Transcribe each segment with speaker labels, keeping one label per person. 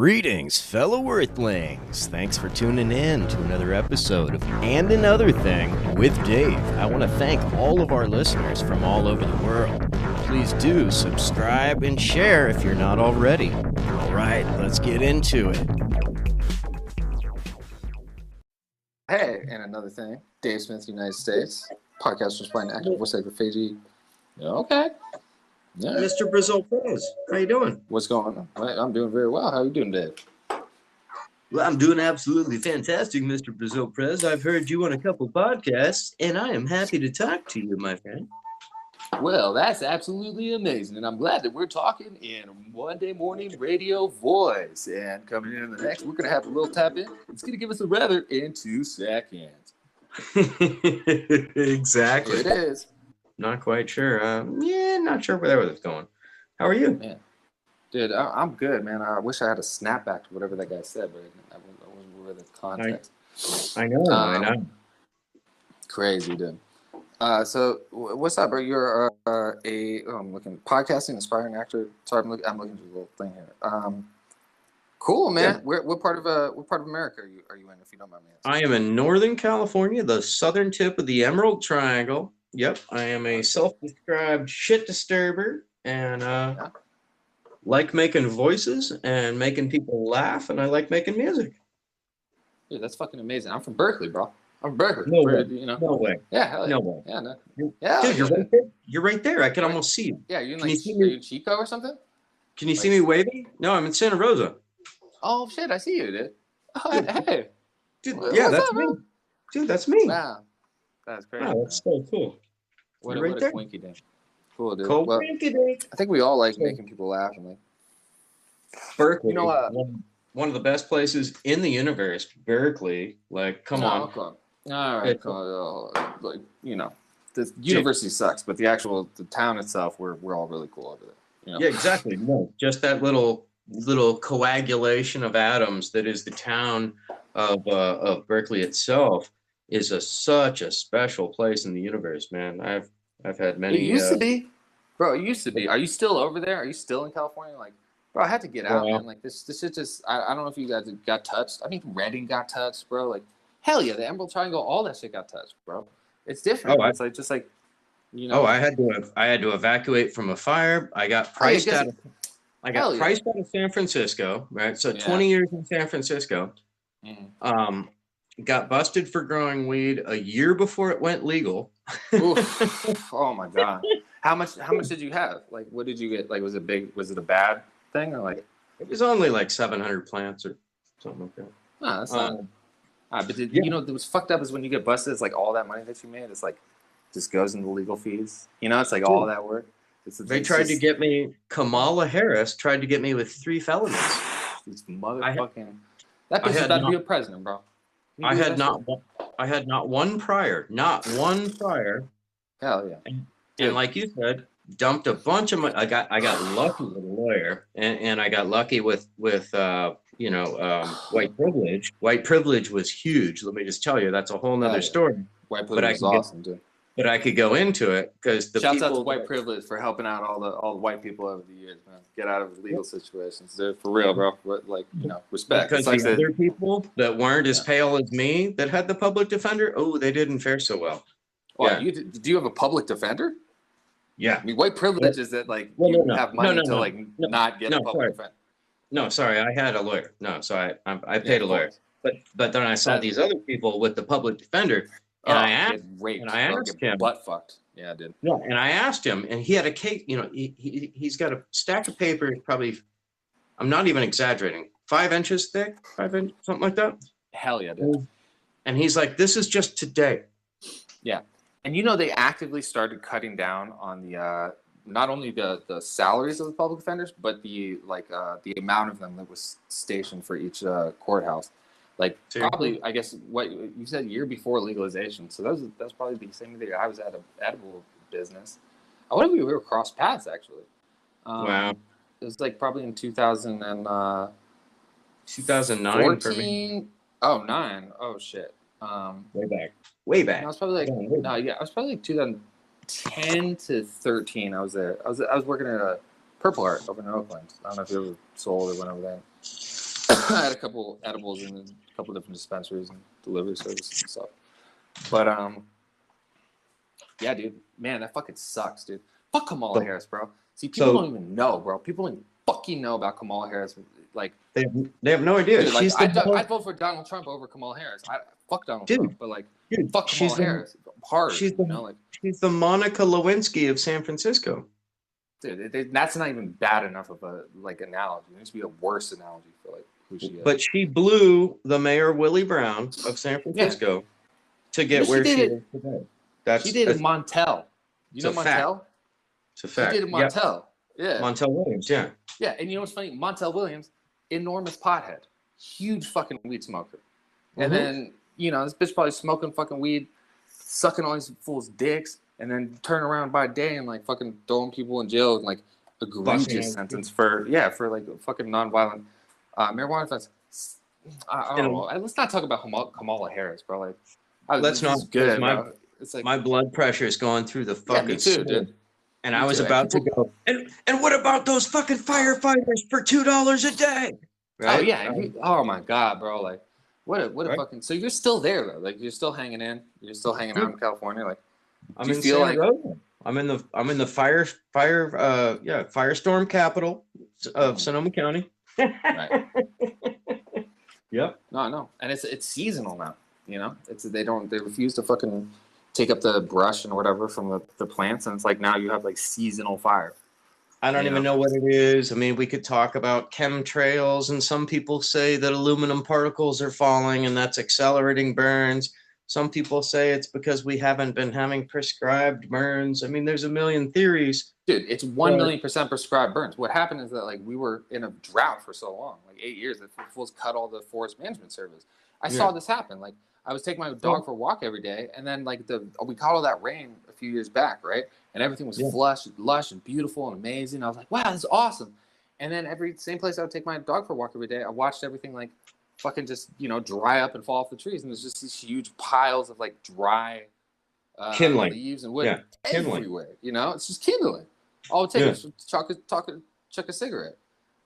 Speaker 1: Greetings, fellow Earthlings. Thanks for tuning in to another episode of And Another Thing with Dave. I want to thank all of our listeners from all over the world. Please do subscribe and share if you're not already. All right, let's get into it.
Speaker 2: Hey, and another thing, Dave Smith, United States, podcast from Spine Active, West Side Fiji. Okay. Yeah.
Speaker 3: Mr. Brazil Prez, how you doing?
Speaker 2: What's going on? I'm doing very well. How are you doing, Dave?
Speaker 3: Well, I'm doing absolutely fantastic, Mr. Brazil Prez. I've heard you on a couple podcasts, and I am happy to talk to you, my friend.
Speaker 2: Well, that's absolutely amazing, and I'm glad that we're talking in Monday morning radio voice. And coming in the next, we're going to have a little tap in. It's going to give us a weather in 2 seconds.
Speaker 3: Exactly.
Speaker 2: It is.
Speaker 3: Not quite sure. Not sure where that was going. How are you?
Speaker 2: Man. Dude, I'm good, man. I wish I had a snapback to whatever that guy said, but I wasn't aware of the context.
Speaker 3: I know.
Speaker 2: Crazy, dude. So what's up, bro? You're I'm looking podcasting, aspiring actor. Sorry, I'm looking at a little thing here. Cool, man.
Speaker 3: Yeah.
Speaker 2: What part of America are you in, if you don't mind me asking?
Speaker 3: I am in Northern California, the southern tip of the Emerald Triangle. Yep, I am a self-described shit disturber, and like making voices and making people laugh, and I like making music.
Speaker 2: Dude, that's fucking amazing. I'm from Berkeley, bro. I'm from Berkeley.
Speaker 3: No way.
Speaker 2: No
Speaker 3: way.
Speaker 2: Yeah, hell yeah.
Speaker 3: No way.
Speaker 2: Yeah, no.
Speaker 3: Yeah, dude, you're right there. You're right there. I can almost see you.
Speaker 2: Yeah, you're in
Speaker 3: Can you see
Speaker 2: are
Speaker 3: me?
Speaker 2: you in Chico or something?
Speaker 3: Can you see me waving? No, I'm in Santa Rosa.
Speaker 2: Oh shit, I see you, dude. Oh, hey.
Speaker 3: Dude,
Speaker 2: What's
Speaker 3: that's
Speaker 2: up,
Speaker 3: me.
Speaker 2: bro?
Speaker 3: Dude, that's me.
Speaker 2: Wow. That's crazy.
Speaker 3: Wow, that's so cool.
Speaker 2: What
Speaker 3: right
Speaker 2: a
Speaker 3: there.
Speaker 2: quinky dink. Cool, dude.
Speaker 3: Cool.
Speaker 2: Well, I think we all like making people laugh and like
Speaker 3: Berkeley,
Speaker 2: you know,
Speaker 3: one of the best places in the universe. Berkeley, like, come on.
Speaker 2: Okay. All right, cool. Like, you know, the university sucks, but the town itself, we're all really cool over there. You know?
Speaker 3: Yeah, exactly. No, just that little coagulation of atoms that is the town of Berkeley itself is such a special place in the universe, man. I've had many.
Speaker 2: It used to be, bro. It used to be. Are you still over there? Are you still in California? Like, bro, I had to get out, man. Like this shit just. I don't know if you guys got touched. I mean, Redding got touched, bro. Like, hell yeah, the Emerald Triangle, all that shit got touched, bro. It's different. It's like just like, you know.
Speaker 3: Oh, I had to evacuate from a fire. I got priced out of. I got priced out of San Francisco, right? So 20 years in San Francisco. Mm-hmm. Got busted for growing weed a year before it went legal.
Speaker 2: Oof. Oh my god! How much did you have? Like, what did you get? Like, was it big? Was it a bad thing or like?
Speaker 3: It was only like 700 plants or something like that.
Speaker 2: No, that's not. But you know, what's fucked up is when you get busted. It's like all that money that you made. It's like just goes into legal fees. You know, it's like all that work.
Speaker 3: They tried to get me. Kamala Harris tried to get me with 3 felonies.
Speaker 2: These motherfucking. That bitch is about to be a president, bro.
Speaker 3: I had not one prior. Not one prior.
Speaker 2: Hell yeah.
Speaker 3: And like you said, dumped a bunch of money. I got lucky with a lawyer, and I got lucky with white privilege. White privilege was huge. Let me just tell you, that's a whole nother story.
Speaker 2: White privilege is awesome, dude.
Speaker 3: But I could go into it because the
Speaker 2: shouts out to white privilege for helping out all the white people over the years, man. Get out of legal situations, dude. For real, bro. Like, you know, respect.
Speaker 3: Because the other people that weren't as pale as me that had the public defender, they didn't fare so well.
Speaker 2: Well, do you have a public defender?
Speaker 3: Yeah.
Speaker 2: I mean, white privilege is that like you have money to not get a public defender.
Speaker 3: No, sorry, I had a lawyer. No, so I paid a lawyer. But then I saw these other people with the public defender. And I asked him,
Speaker 2: butt fucked. Yeah, I did.
Speaker 3: No, and I asked him, and he had a case. You know, he's got a stack of papers, probably. I'm not even exaggerating. 5 inches thick, something like that.
Speaker 2: Hell yeah, dude.
Speaker 3: And he's like, "This is just today."
Speaker 2: Yeah, and you know they actively started cutting down on the not only the salaries of the public defenders, but the amount of them that was stationed for each courthouse. Like probably, I guess what you said, year before legalization. So that's probably the same year I was at a edible business. I wonder if we were cross paths actually.
Speaker 3: Wow.
Speaker 2: It was like probably in 2009
Speaker 3: for me.
Speaker 2: Oh, 9. Oh shit.
Speaker 3: Way back.
Speaker 2: I was probably I was probably like 2010 to 13. I was there. I was working at a Purple Heart over in Oakland. I don't know if you ever sold or went over there. I had a couple edibles in a couple different dispensaries and delivery services and stuff. But yeah, dude, man, that fucking sucks, dude. Fuck Kamala Harris, bro. See, people don't even know, bro. People don't even fucking know about Kamala Harris. Like
Speaker 3: they have no idea.
Speaker 2: Dude, like, I'd vote for Donald Trump over Kamala Harris. Fuck Donald Trump, but like, fuck Kamala Harris. Hard, she's
Speaker 3: the Monica Lewinsky of San Francisco.
Speaker 2: Dude, that's not even bad enough of a like analogy. It needs to be a worse analogy for like who she is.
Speaker 3: But she blew the mayor Willie Brown of San Francisco to get where she is today.
Speaker 2: She did in Montel. You know Montel?
Speaker 3: It's a fact.
Speaker 2: She did in Montel. Yeah.
Speaker 3: Montel Williams, yeah.
Speaker 2: Yeah, and you know what's funny? Montel Williams, enormous pothead, huge fucking weed smoker. And then, you know, this bitch probably smoking fucking weed, sucking all these fools' dicks, and then turn around by day and like fucking throwing people in jail and like egregious sentence for like a fucking nonviolent marijuana offense. I don't know. Let's not talk about Kamala Harris, bro. Like,
Speaker 3: let's not.
Speaker 2: Good,
Speaker 3: it's like my blood pressure is going through the fucking.
Speaker 2: Me too, dude.
Speaker 3: And I was about to go. And what about those fucking firefighters for $2 a day?
Speaker 2: Right? Oh yeah. Oh my god, bro. Like, what a fucking. So you're still there though. Like you're still hanging in. You're still hanging out in California. Like,
Speaker 3: I'm in San Diego. I'm in the firestorm capital of Sonoma County.
Speaker 2: Right.
Speaker 3: Yep.
Speaker 2: No, and it's seasonal now. You know, they refuse to fucking take up the brush and whatever from the plants, and it's like now you have like seasonal fire.
Speaker 3: I don't even know what it is. I mean, we could talk about chemtrails, and some people say that aluminum particles are falling and that's accelerating burns. Some people say it's because we haven't been having prescribed burns. I mean, there's a million theories.
Speaker 2: Dude, it's 1,000,000% prescribed burns. What happened is that like we were in a drought for so long, like 8 years, that fools cut all the forest management service. I saw this happen. Like I was taking my dog for a walk every day, and then like we caught all that rain a few years back, right? And everything was lush and beautiful and amazing. I was like, wow, this is awesome. And then same place I would take my dog for a walk every day, I watched everything like fucking just, you know, dry up and fall off the trees, and there's just these huge piles of like dry leaves and wood everywhere. You know, it's just kindling. All it takes is chuck a cigarette.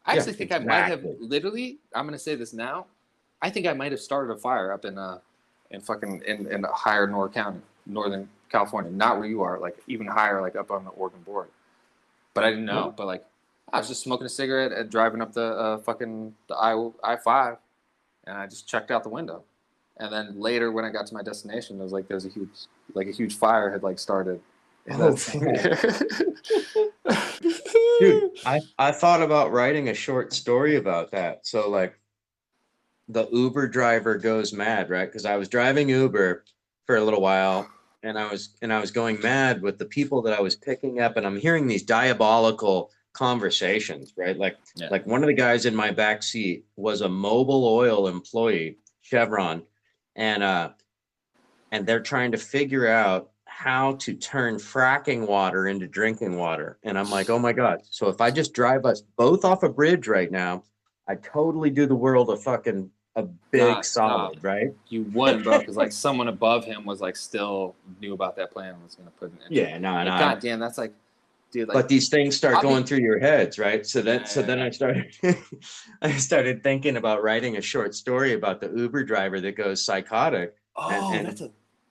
Speaker 2: I actually think I might have literally. I'm gonna say this now. I think I might have started a fire up in higher Northern California, not where you are, like even higher, like up on the Oregon border. But I didn't know. But like, I was just smoking a cigarette and driving up the I-5, and I just checked out the window. And then later, when I got to my destination, it was like there's a huge fire had like started.
Speaker 3: Oh, dude, I thought about writing a short story about that. So like, the Uber driver goes mad, right? Because I was driving Uber for a little while, and I was going mad with the people that I was picking up, and I'm hearing these diabolical conversations, right? Like one of the guys in my back seat was a Mobil Oil employee, Chevron, and they're trying to figure out how to turn fracking water into drinking water. And I'm like, oh my God. So if I just drive us both off a bridge right now, I totally do the world a big solid, right?
Speaker 2: You wouldn't, bro, because like someone above him was like still knew about that plan and was going to put an
Speaker 3: Yeah, no.
Speaker 2: God damn, that's like, dude. Like,
Speaker 3: but these things start going through your heads, right? So then I started thinking about writing a short story about the Uber driver that goes psychotic.
Speaker 2: Oh,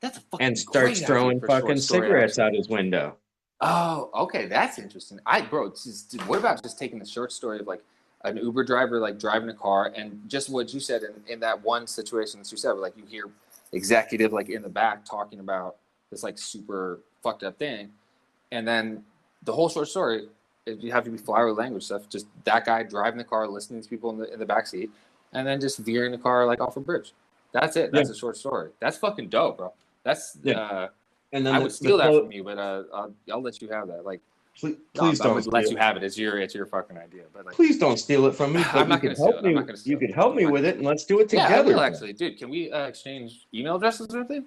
Speaker 2: that's a fucking
Speaker 3: and starts throwing fucking cigarettes out his window.
Speaker 2: Oh, okay, that's interesting. What about just taking the short story of like an Uber driver like driving a car, and just what you said in that one situation that you said, where like you hear executive like in the back talking about this like super fucked up thing, and then the whole short story, if you have to be flowery language stuff, just that guy driving the car, listening to people in the back seat, and then just veering the car like off a bridge. That's it. That's a short story. That's fucking dope, bro. That's and then I would steal that from you, but I'll let you have that. Like,
Speaker 3: please don't
Speaker 2: let you have it. It's your fucking idea. But like,
Speaker 3: please don't steal it from me.
Speaker 2: I'm not going to steal it.
Speaker 3: You could help me with it, and let's do it together.
Speaker 2: Yeah, I will actually, dude. Can we exchange email addresses or anything?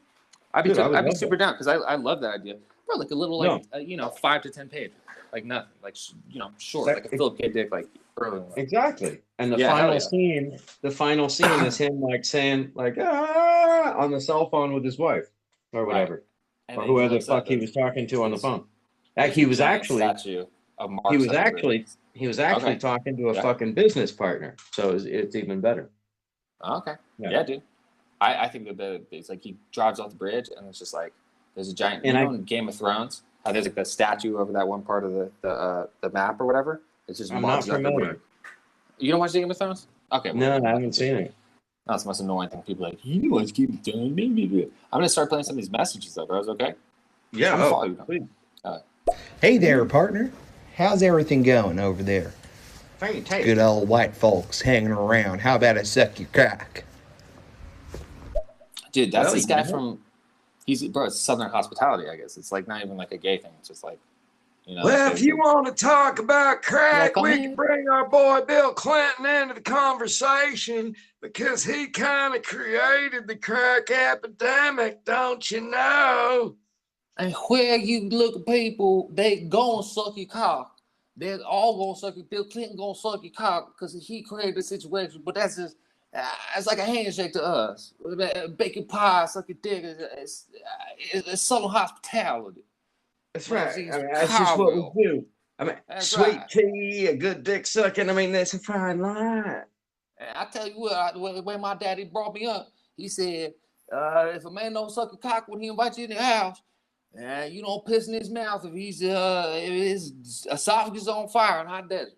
Speaker 2: I'd be super down because I love that idea. Bro, like a little 5 to 10 page, like nothing, like short, like a Philip K. Dick, like early.
Speaker 3: Exactly. And the final scene is him like saying like on the cell phone with his wife or whatever, or whoever the fuck he was talking to on the phone. He was actually He was actually talking to a fucking business partner, so it's even better.
Speaker 2: Okay. Yeah, dude. I think that it's like he drives off the bridge and it's just like there's a giant. In Game of Thrones, how there's like the statue over that one part of the map or whatever. It's just
Speaker 3: I'm not familiar.
Speaker 2: You don't watch Game of Thrones? Okay.
Speaker 3: No, I haven't seen it.
Speaker 2: That's the most annoying thing. People are like, you watch Game of Thrones? I'm gonna start playing some of these messages though, bro. Is okay?
Speaker 3: Yeah.
Speaker 4: Hey there, partner. How's everything going over there?
Speaker 3: Fantastic.
Speaker 4: Good old white folks hanging around. How about I suck your cock?
Speaker 2: Dude, that's this guy from. It's Southern hospitality, I guess. It's like not even like a gay thing. It's just like,
Speaker 5: Well, if you want to talk about crack, we can bring our boy Bill Clinton into the conversation because he kind of created the crack epidemic, don't you know?
Speaker 2: And where you look at people, they gonna suck your cock. They're all gonna suck your. Bill Clinton gonna suck your cock because he created the situation. But that's just. It's like a handshake to us. Bacon pie, suck your dick. It's Southern hospitality.
Speaker 3: That's right. I mean, that's just what we do. I mean, that's sweet tea, a good dick sucking. I mean, that's a fine line.
Speaker 2: I tell you what, when my daddy brought me up, he said, if a man don't suck a cock when he invites you in the house, you don't piss in his mouth if his esophagus is on fire in hot desert.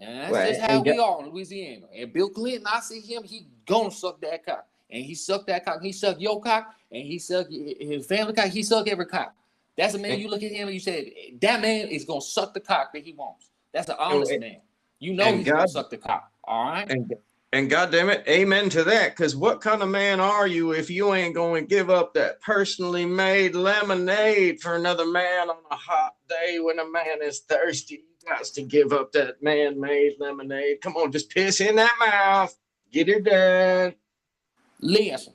Speaker 2: And that's just how we are in Louisiana. And Bill Clinton, I see him, he gonna suck that cock. And he sucked that cock. He sucked your cock, and he sucked his family cock. He sucked every cock. That's a man, you look at him and you say, that man is gonna suck the cock that he wants. That's an honest man. You know he's gonna suck the cock, all right?
Speaker 3: And goddamn it, amen to that. Because what kind of man are you if you ain't going to give up that personally made lemonade for another man on a hot day when a man is thirsty? You got to give up that man-made lemonade. Come on, just piss in that mouth. Get it done.
Speaker 2: Listen,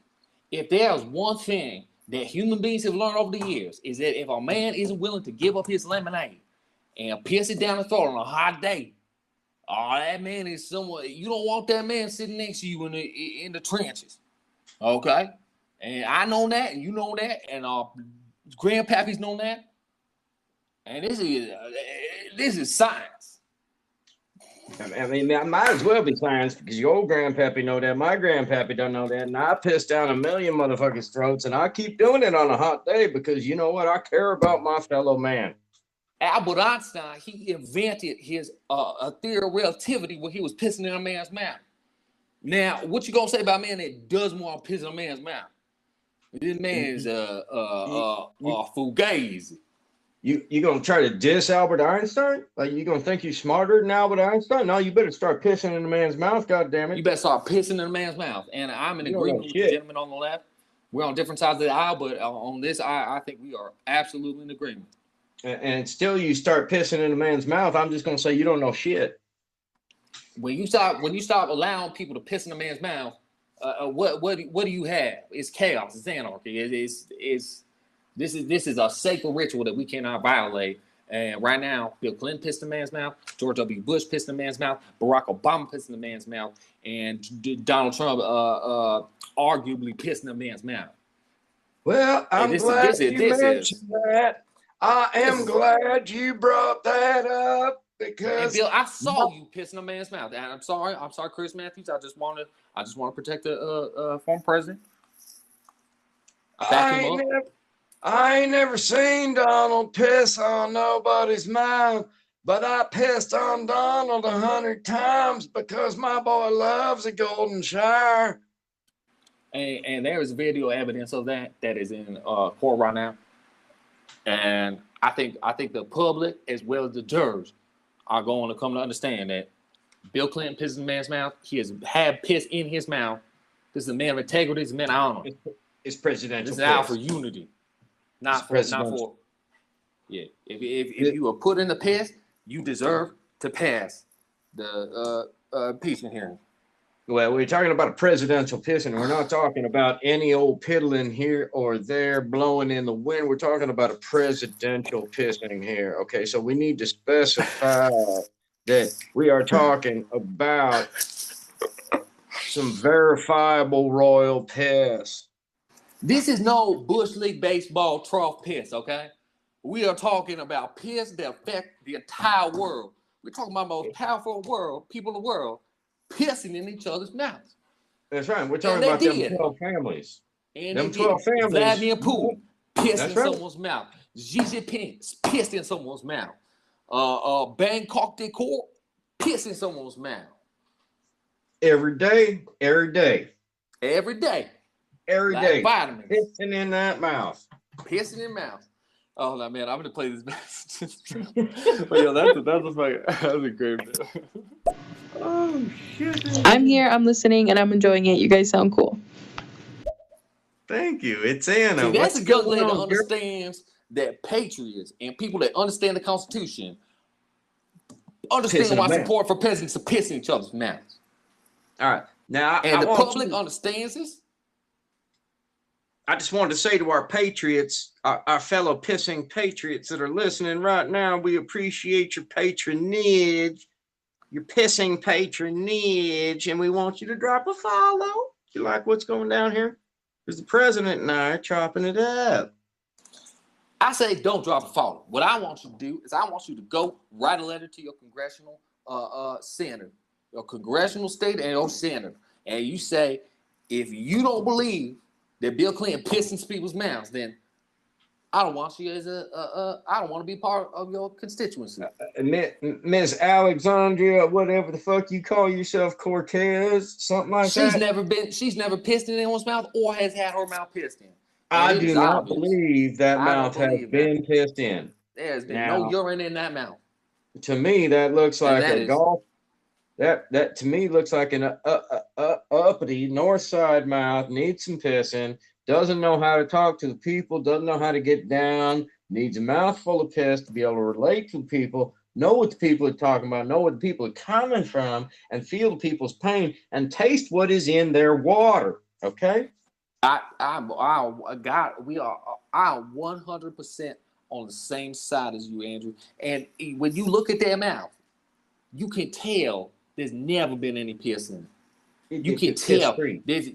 Speaker 2: if there's one thing that human beings have learned over the years is that if a man isn't willing to give up his lemonade and piss it down the throat on a hot day, that man is someone. You don't want that man sitting next to you in the trenches, okay? And I know that, and you know that, and grandpappy's know that. And this is science.
Speaker 3: I mean, that might as well be science because your old grandpappy know that. My grandpappy don't know that, and I piss down a million motherfuckers' throats, and I keep doing it on a hot day because you know what? I care about my fellow man.
Speaker 2: Albert Einstein, he invented his theory of relativity when he was pissing in a man's mouth. Now, what you gonna say about a man that does want to piss in a man's mouth? This man is fugazi.
Speaker 3: You gonna try to diss Albert Einstein? Like you gonna think you're smarter than Albert Einstein? No, you better start pissing in a man's mouth. God damn it!
Speaker 2: You better start pissing in a man's mouth. And I'm in agreement with the gentleman on the left. We're on different sides of the aisle, but on this, I think we are absolutely in agreement.
Speaker 3: And still, you start pissing in a man's mouth. I'm just gonna say you don't know shit.
Speaker 2: When you stop allowing people to piss in a man's mouth, what do you have? It's chaos. It's anarchy. This is a sacred ritual that we cannot violate. And right now, Bill Clinton pissed in a man's mouth, George W. Bush pissed in a man's mouth, Barack Obama pissed in a man's mouth, and Donald Trump arguably pissed in a man's mouth.
Speaker 5: Well, I'm glad you mentioned that. I am glad you brought that up because
Speaker 2: Bill, I saw you piss in a man's mouth. And I'm sorry, Chris Matthews. I just want to protect the former president.
Speaker 5: I ain't never seen Donald piss on nobody's mouth, but I pissed on Donald 100 times because my boy loves a golden shower.
Speaker 2: And there is video evidence of that is in court right now. And I think the public as well as the jurors are going to come to understand that Bill Clinton pissed in a man's mouth. He has had piss in his mouth. This is a man of integrity. This is a man of honor.
Speaker 3: It's presidential.
Speaker 2: This is out for unity, not for. Yeah, if you were put in the piss, you deserve to pass the impeachment hearing.
Speaker 3: Well, we're talking about a presidential pissing. We're not talking about any old piddling here or there blowing in the wind. We're talking about a presidential pissing here. Okay, so we need to specify that we are talking about some verifiable royal piss.
Speaker 2: This is no Bush League baseball trough piss, okay? We are talking about piss that affect the entire world. We're talking about the most powerful people in the world pissing in each other's mouths.
Speaker 3: That's right. We're talking about them 12 families.
Speaker 2: And
Speaker 3: them 12 families.
Speaker 2: Vladimir Putin pissed in
Speaker 3: right.
Speaker 2: someone's mouth. Xi Jinping pissed in someone's mouth. Bangkok decor pissed in someone's mouth.
Speaker 3: Every day.
Speaker 2: Vitamins.
Speaker 3: Pissing in that mouth.
Speaker 2: Pissing in mouth. Oh no, man! I'm gonna play this message. But yo, that's a great video.
Speaker 3: Oh shit!
Speaker 6: I'm here. I'm listening, and I'm enjoying it. You guys sound cool.
Speaker 3: Thank you. It's Anna.
Speaker 2: See, that's a young lady that understands that patriots and people that understand the Constitution understand why support for presidents are pissing each other's mouths.
Speaker 3: All right, now
Speaker 2: and the public understands this.
Speaker 3: I just wanted to say to our patriots, our fellow pissing patriots that are listening right now, we appreciate your patronage, your pissing patronage, and we want you to drop a follow. You like what's going down here? Because the president and I are chopping it up.
Speaker 2: I say don't drop a follow. What I want you to do is I want you to go write a letter to your congressional senator, your congressional state and your senator, and you say, if you don't believe that Bill Clinton pissed in people's mouths, then I don't want you as I don't want to be part of your constituency.
Speaker 3: Miss Alexandria, whatever the fuck you call yourself, Cortez, something like that.
Speaker 2: She's never pissed in anyone's mouth or has had her mouth pissed in.
Speaker 3: I do not believe that mouth has been pissed in.
Speaker 2: There's been no urine in that mouth.
Speaker 3: To me, that looks like a golf. That to me looks like an uppity north side mouth, needs some pissing, doesn't know how to talk to the people, doesn't know how to get down, needs a mouthful of piss to be able to relate to people, know what the people are talking about, know what the people are coming from, and feel the people's pain and taste what is in their water. Okay?
Speaker 2: I'm 100% on the same side as you, Andrew. And when you look at their mouth, you can tell there's never been any piss in it. You can tell there's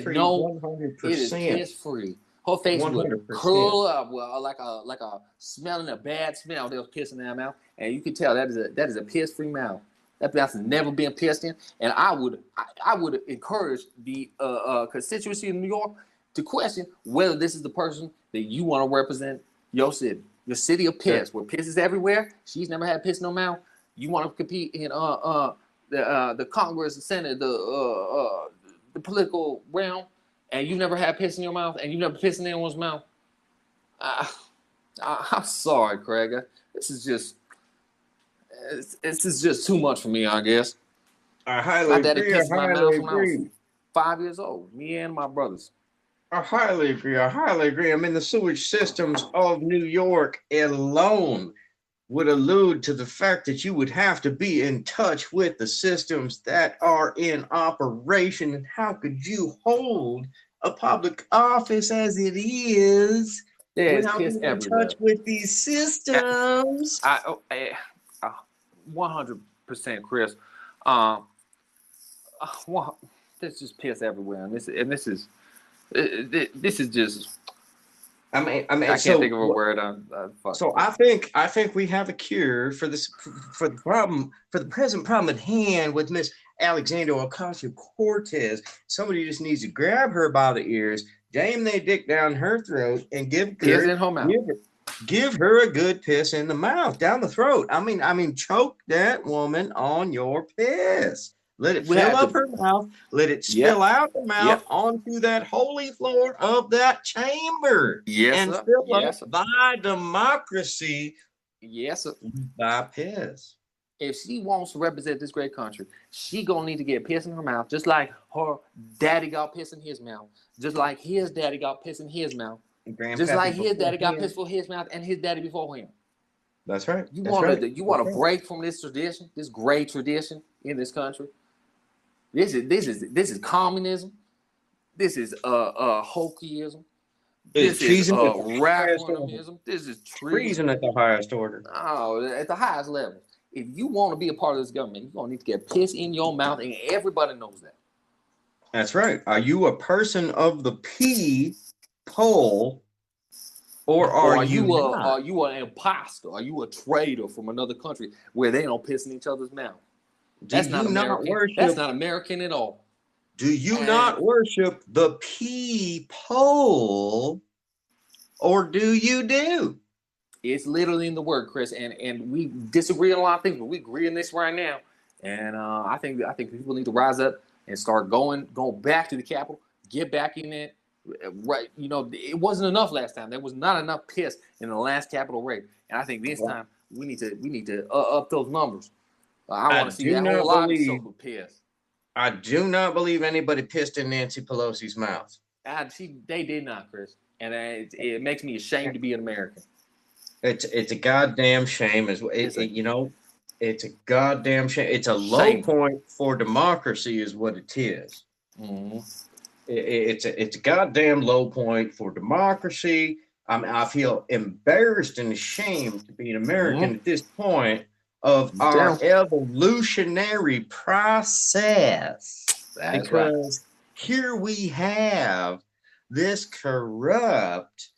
Speaker 2: no 100%. It is piss free. Her face 100%. Would curl up like a smelling a bad smell. They was pissing in their mouth, and you can tell that is a piss free mouth. That mouth has never been pissed in. And I would encourage the constituency of New York to question whether this is the person that you want to represent your city of piss, where piss is everywhere. She's never had piss in her mouth. You want to compete in the Congress, the Senate, the political realm, and you never had piss in your mouth, and you never pissed in anyone's mouth. I'm sorry, Craig. This is just too much for me, I guess.
Speaker 3: I highly agree.
Speaker 2: Pissed my mouth when I was 5 years old. Me and my brothers.
Speaker 3: I highly agree. I mean, the sewage systems of New York alone would allude to the fact that you would have to be in touch with the systems that are in operation. And how could you hold a public office as it is without being in touch with these systems?
Speaker 2: 100%, Chris. There's just piss everywhere, and this is just. I can't think of a word.
Speaker 3: So I think we have a cure for this, for the present problem at hand with Miss Alexandria Ocasio-Cortez. Somebody just needs to grab her by the ears, jam their dick down her throat, and give her a good piss in the mouth, down the throat. I mean, choke that woman on your piss. Let it fill up her mouth. Let it spill out the mouth onto that holy floor of that chamber.
Speaker 2: Yes,
Speaker 3: and fill up by democracy.
Speaker 2: Yes,
Speaker 3: by piss.
Speaker 2: If she wants to represent this great country, she gonna need to get piss in her mouth, just like her daddy got piss in his mouth, just like his daddy got piss in his mouth, just like his daddy got piss for his mouth and his daddy before him.
Speaker 3: That's right.
Speaker 2: You want to break from this tradition, this great tradition in this country. This is communism. This is hockeyism. This is rationalism. This is
Speaker 3: treason at the highest order.
Speaker 2: Oh, at the highest level. If you want to be a part of this government, you're gonna need to get piss in your mouth, and everybody knows that.
Speaker 3: That's right. Are you a person of the people? Or are you
Speaker 2: an imposter? Are you a traitor from another country where they don't piss in each other's mouth? That's not American. That's not American at all.
Speaker 3: Do you not worship the people, or do you do?
Speaker 2: It's literally in the word, Chris, and we disagree on a lot of things, but we agree on this right now. And I think people need to rise up and start going back to the Capitol, get back in it. Right, you know, it wasn't enough last time. There was not enough piss in the last Capitol raid, and I think this time we need to up those numbers. I want to see that whole lobby soaked with piss.
Speaker 3: I do not believe anybody pissed in Nancy Pelosi's mouth.
Speaker 2: They did not, Chris, and it makes me ashamed to be an American.
Speaker 3: It's a goddamn shame. You know, it's a goddamn shame. It's a low point for democracy, is what it is. Mm-hmm. It's a goddamn low point for democracy. I feel embarrassed and ashamed to be an American at this point of our evolutionary process. Because here we have this corrupt,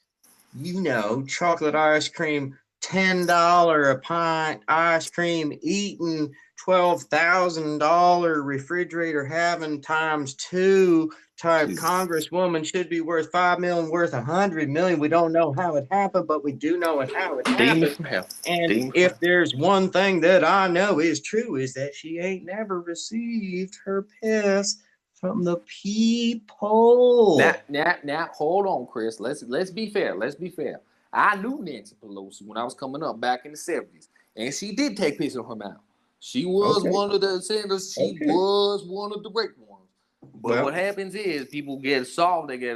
Speaker 3: you know, chocolate ice cream, $10 a pint ice cream, eating $12,000 refrigerator having times 2 type Congresswoman should be worth $5 million, worth $100 million. We don't know how it happened, but we do know how it happened. And if there's one thing that I know is true, is that she ain't never received her piss from the people.
Speaker 2: Now, hold on, Chris. Let's be fair. Let's be fair. I knew Nancy Pelosi when I was coming up back in the 70s, and she did take piss in her mouth. She was one of the senators. She was one of the great ones. But what happens is people get solved. They get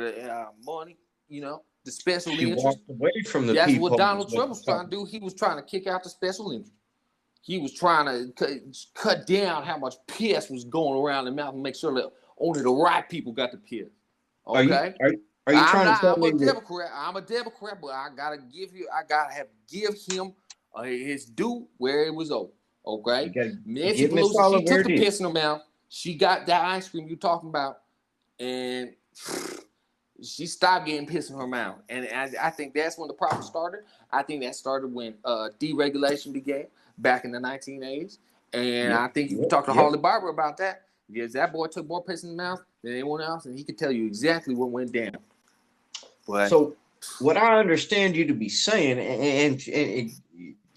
Speaker 2: money. You know, the special interest.
Speaker 3: Walked away from the
Speaker 2: That's
Speaker 3: people.
Speaker 2: what Donald Trump was trying to do. He was trying to kick out the special interest. He was trying to cut down how much piss was going around the mouth and make sure that only the right people got the piss. Okay.
Speaker 3: Are you trying to tell me?
Speaker 2: I'm a Democrat, but I gotta give him his due where it was owed. Okay. Nancy Pelosi, she took the piss in her mouth. She got that ice cream you're talking about, and she stopped getting piss in her mouth. And I think that's when the problem started. I think that started when deregulation began back in the 1980s. And I think you can talk to Harley Barber about that, because that boy took more piss in the mouth than anyone else, and he could tell you exactly what went down. But
Speaker 3: so what I understand you to be saying, and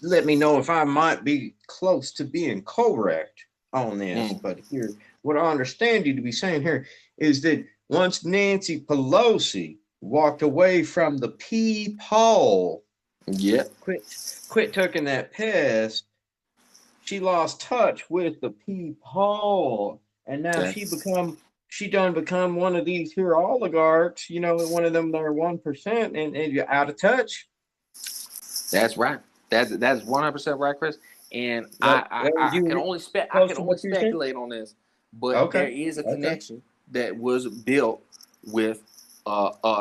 Speaker 3: let me know if I might be close to being correct on this, but here, what I understand you to be saying here is that once Nancy Pelosi walked away from the people, quit taking that piss, she lost touch with the people, and now she done become one of these here oligarchs, you know, one of them that are 1%, and you're out of touch.
Speaker 2: That's right. That's 100% right, Chris. And I can only speculate on this, but there is a connection that was built with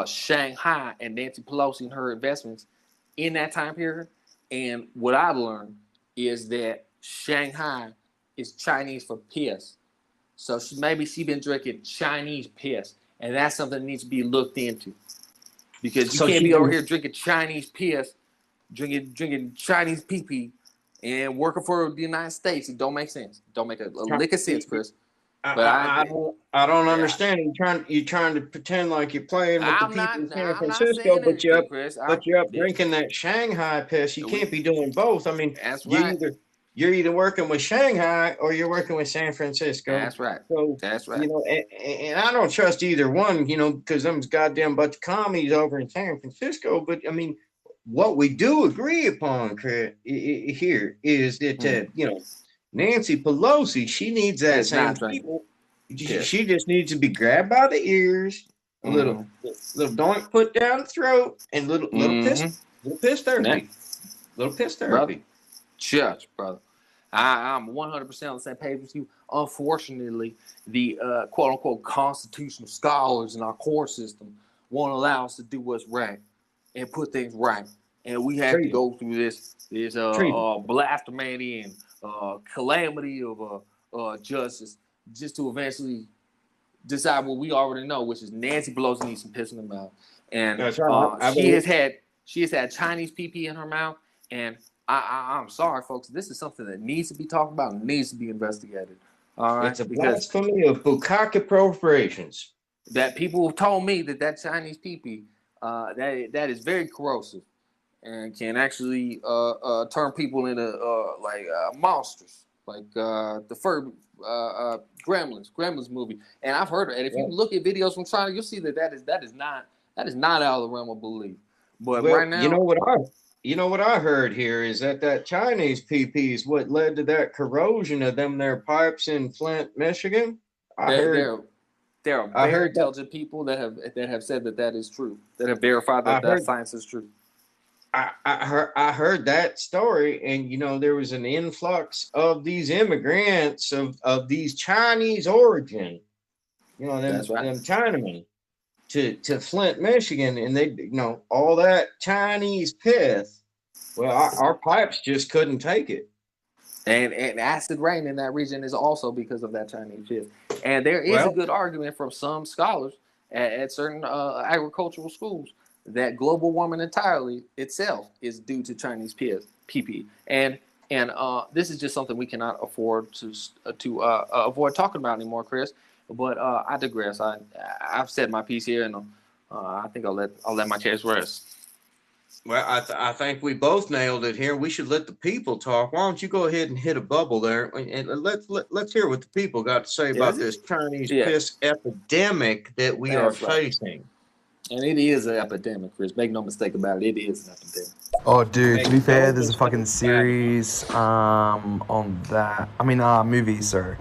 Speaker 2: Shanghai and Nancy Pelosi and her investments in that time period. And what I've learned is that Shanghai is Chinese for piss. So maybe she's been drinking Chinese piss, and that's something that needs to be looked into, because you can't be over here drinking Chinese piss, drinking Chinese pee-pee, and working for the United States. It don't make sense. It don't make a lick of sense, Chris. But
Speaker 3: I don't understand. You're trying to pretend like you're playing with the people in San Francisco, but you're up drinking that Shanghai piss. You can't be doing both. I mean,
Speaker 2: that's right.
Speaker 3: You're either working with Shanghai or you're working with San Francisco.
Speaker 2: That's right.
Speaker 3: So
Speaker 2: that's right.
Speaker 3: You know, and I don't trust either one, you know, because them's goddamn bunch of commies over in San Francisco. But I mean, what we do agree upon here is that you know, Nancy Pelosi, she needs that same people. She just needs to be grabbed by the ears, a little doink put down the throat, and little piss therapy. Little piss therapy.
Speaker 2: Church, brother. I'm 100% on the same page with you. Unfortunately, the quote-unquote constitutional scholars in our core system won't allow us to do what's right and put things right. And we have to go through this blasphemy and calamity of justice just to eventually decide what we already know, which is Nancy Pelosi needs some piss in the mouth. And she has had She has had Chinese pee in her mouth, and I'm sorry, folks. This is something that needs to be talked about and needs to be investigated. All right,
Speaker 3: it's a blasphemy of bukkake appropriations.
Speaker 2: That people told me that Chinese pee that is very corrosive and can actually turn people into monsters, like the fur Gremlins movie. And I've heard it. And if you look at videos from China, you'll see that is not out of the realm of belief. But right now,
Speaker 3: you know what I heard here is that Chinese PP is what led to that corrosion of them their pipes in Flint, Michigan.
Speaker 2: There are very intelligent people that have said that is true, that have verified that science is true.
Speaker 3: I heard that story, and there was an influx of these immigrants of these Chinese origin, them Chinamen to Flint, Michigan, and they all that Chinese piss. Well, our pipes just couldn't take it.
Speaker 2: And acid rain in that region is also because of that Chinese piss. And there is a good argument from some scholars at certain agricultural schools that global warming entirely itself is due to Chinese pee. And this is just something we cannot afford to avoid talking about anymore, Chris. But I digress. I've said my piece here, and I think I'll let my case rest.
Speaker 3: Well, I think we both nailed it here. We should let the people talk. Why don't you go ahead and hit a bubble there, and let's hear what the people got to say about this Chinese piss epidemic that we are facing.
Speaker 2: And it is an epidemic, Chris. Make no mistake about it. It is an epidemic.
Speaker 7: Oh, dude. To be fair, there's a fucking series on that. Movie. Sorry.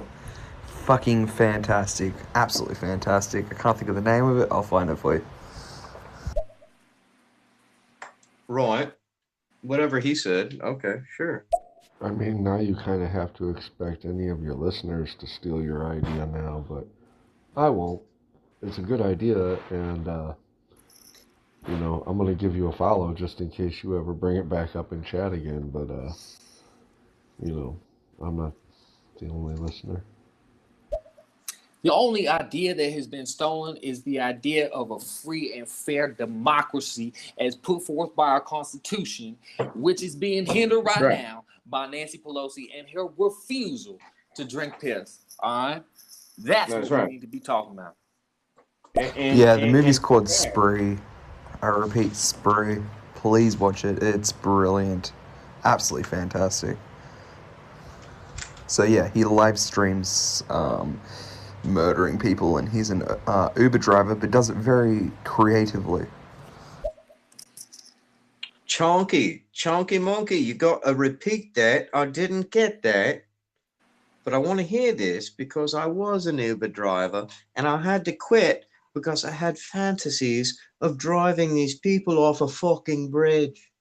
Speaker 7: Fucking fantastic. Absolutely fantastic. I can't think of the name of it. I'll find it for you.
Speaker 3: Right. Whatever he said. Okay, sure.
Speaker 8: Now you kind of have to expect any of your listeners to steal your idea now, but I won't. It's a good idea, and, I'm going to give you a follow just in case you ever bring it back up in chat again, but, I'm not the only listener.
Speaker 2: The only idea that has been stolen is the idea of a free and fair democracy as put forth by our Constitution, which is being hindered right now by Nancy Pelosi and her refusal to drink piss. All right? That's what we need to be talking about.
Speaker 7: The movie's called Spree. I repeat, Spree. Please watch it. It's brilliant. Absolutely fantastic. So, he live streams murdering people, and he's an Uber driver, but does it very creatively.
Speaker 3: Chonky monkey, you got to repeat that. I didn't get that, but I want to hear this because I was an Uber driver and I had to quit because I had fantasies of driving these people off a fucking bridge.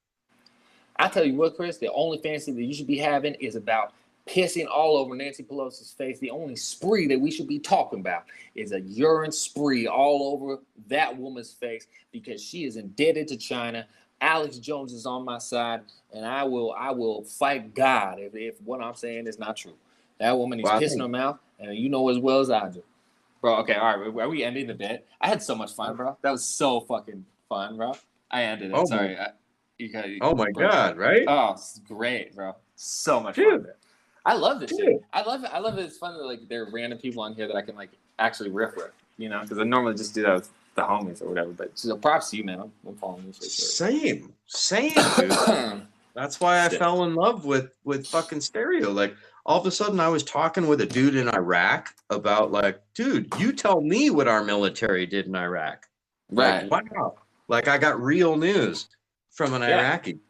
Speaker 2: I tell you what, Chris, the only fantasy that you should be having is about pissing all over Nancy Pelosi's face. The only spree that we should be talking about is a urine spree all over that woman's face because she is indebted to China. Alex Jones is on my side, and I will fight God if what I'm saying is not true. That woman is pissing her mouth, and you know as well as I do. Bro, okay, all right, are we ending the bit? I had so much fun, bro. That was so fucking fun, bro. I ended it. Sorry.
Speaker 3: Oh my God, right?
Speaker 2: Oh, it's great, bro. So much fun. I love this shit. I love it. It's fun that there are random people on here that I can actually riff with, because I normally just do that with the homies or whatever. But props to you, man. I'm following you.
Speaker 3: Same, dude. That's why I fell in love with fucking stereo. All of a sudden, I was talking with a dude in Iraq about dude, you tell me what our military did in Iraq.
Speaker 2: Right.
Speaker 3: Wow. I got real news from an Iraqi.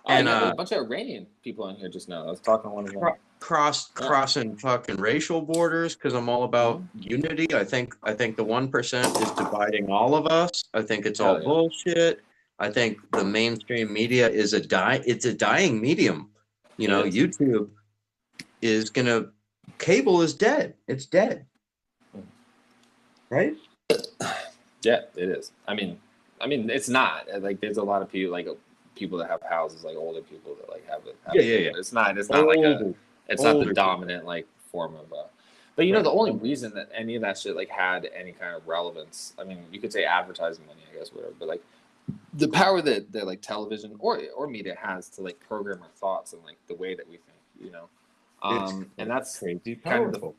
Speaker 2: And a bunch of Iranian people on here just now. I was talking to one of them.
Speaker 3: Crossing fucking racial borders because I'm all about unity. I think the 1% is dividing all of us. I think it's all bullshit. I think the mainstream media is a dying medium. YouTube is cable is dead. It's dead. Right?
Speaker 2: Yeah, it is. I mean, it's not there's a lot of people people that have houses, older people that have it.
Speaker 3: Yeah.
Speaker 2: It's not not the dominant form of. But the only reason that any of that shit had any kind of relevance, you could say advertising money, I guess, whatever. But the power that like television or media has to like program our thoughts and like the way that we think, and that's
Speaker 3: crazy
Speaker 2: powerful.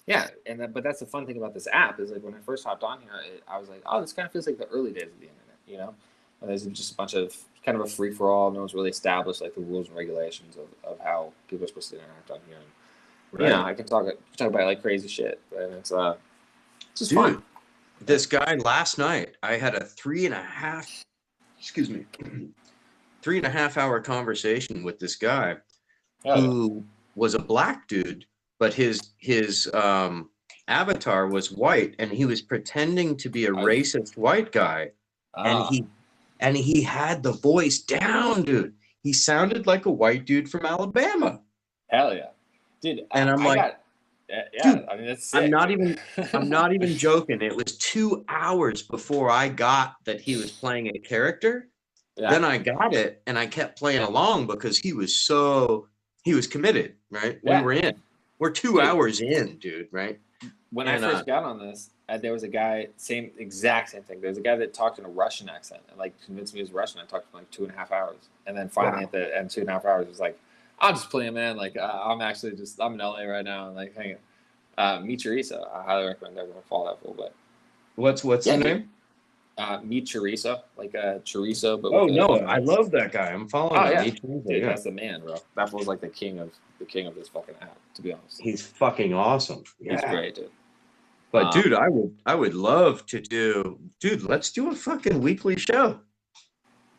Speaker 2: But that's the fun thing about this app is like when I first hopped on here, I was like, oh, this kind of feels like the early days of the internet, And there's just a bunch of kind of a free for all. No one's really established like the rules and regulations of how people are supposed to interact on here. And, I can talk about like crazy shit, and it's just fun.
Speaker 3: This guy last night, I had a 3.5 hour conversation with this guy who was a black dude, but his avatar was white, and he was pretending to be a racist white guy, and he had the voice down, dude. He sounded like a white dude from Alabama.
Speaker 2: Hell yeah, dude!
Speaker 3: And I'm like,
Speaker 2: dude, I mean, that's sick.
Speaker 3: I'm not even joking. It was 2 hours before I got that he was playing a character. Yeah. Then I got it, and I kept playing along because he was committed, right? Yeah. We're 2 hours in, dude, right?
Speaker 2: When I first got on this, there was a guy, exact same thing. There was a guy that talked in a Russian accent and like convinced me he was Russian. I talked for like 2.5 hours, and then finally at the end 2.5 hours, it was like, I'm just playing, man. Like I'm in LA right now, and like hanging. Meet Chorizo. I highly recommend everyone follow that fool. But
Speaker 3: what's the name?
Speaker 2: Meet Chorizo, like chorizo. But
Speaker 3: I love that guy. I'm following.
Speaker 2: Oh yeah, dude, that's the man, bro. That was like the king of this fucking app. To be honest,
Speaker 3: he's fucking awesome.
Speaker 2: He's great, dude.
Speaker 3: But dude, I would love to do. Dude, let's do a fucking weekly show.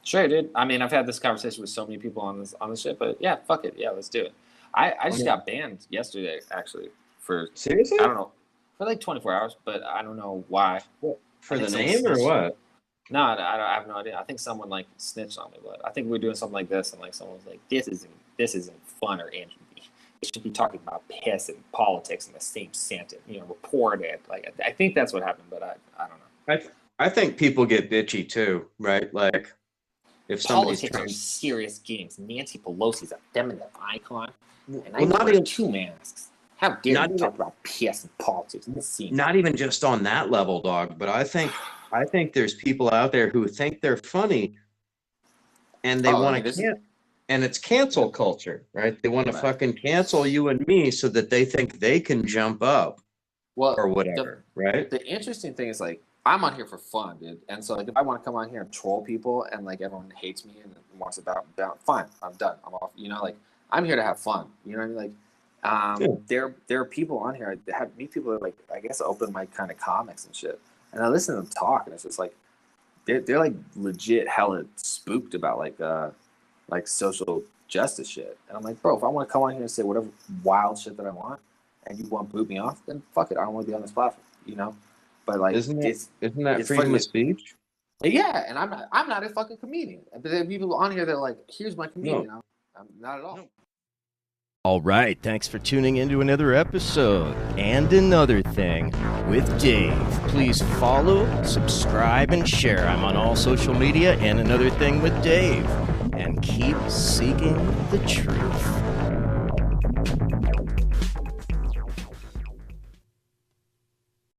Speaker 2: Sure, dude. I mean, I've had this conversation with so many people on this shit, but yeah, fuck it. Yeah, let's do it. I just got banned yesterday, actually.
Speaker 3: Seriously?
Speaker 2: I don't know. For like 24 hours, but I don't know why.
Speaker 3: What, for the name or what?
Speaker 2: No, I have no idea. I think someone like snitched on me, but I think we were doing something like this, and like someone was like, "This isn't fun or interesting. We should be talking about piss and politics in the same sentence. Report it." Like I think that's what happened, but I don't know.
Speaker 3: I think people get bitchy too, right? Like if
Speaker 2: politics are serious games. Nancy Pelosi's a feminist icon, and I wear 2 masks. How dare you talk about piss and politics?
Speaker 3: Not even just on that level, dog. But I think there's people out there who think they're funny, and they want to and it's cancel culture, right? They want to fucking cancel you and me so that they think they can jump up, or whatever, right?
Speaker 2: The interesting thing is like I'm on here for fun, dude. And so like if I want to come on here and troll people and like everyone hates me and wants to bounce, fine, I'm done. I'm off. Like I'm here to have fun. You know what I mean? Like. There are people on here. I meet people that like I guess open mic kind of comics and shit, and I listen to them talk, and it's just like they're like legit hella spooked about like social justice shit, and I'm like, bro, if I want to come on here and say whatever wild shit that I want, and you want to boot me off, then fuck it, I don't want to be on this platform, But like,
Speaker 3: isn't that freedom of speech?
Speaker 2: Yeah, and I'm not a fucking comedian, but there are people on here that are like, here's my comedian. No. I'm not at all. No.
Speaker 1: All right, thanks for tuning into another episode and another thing with Dave. Please follow, subscribe, and share. I'm on all social media and another thing with Dave. And keep seeking the truth.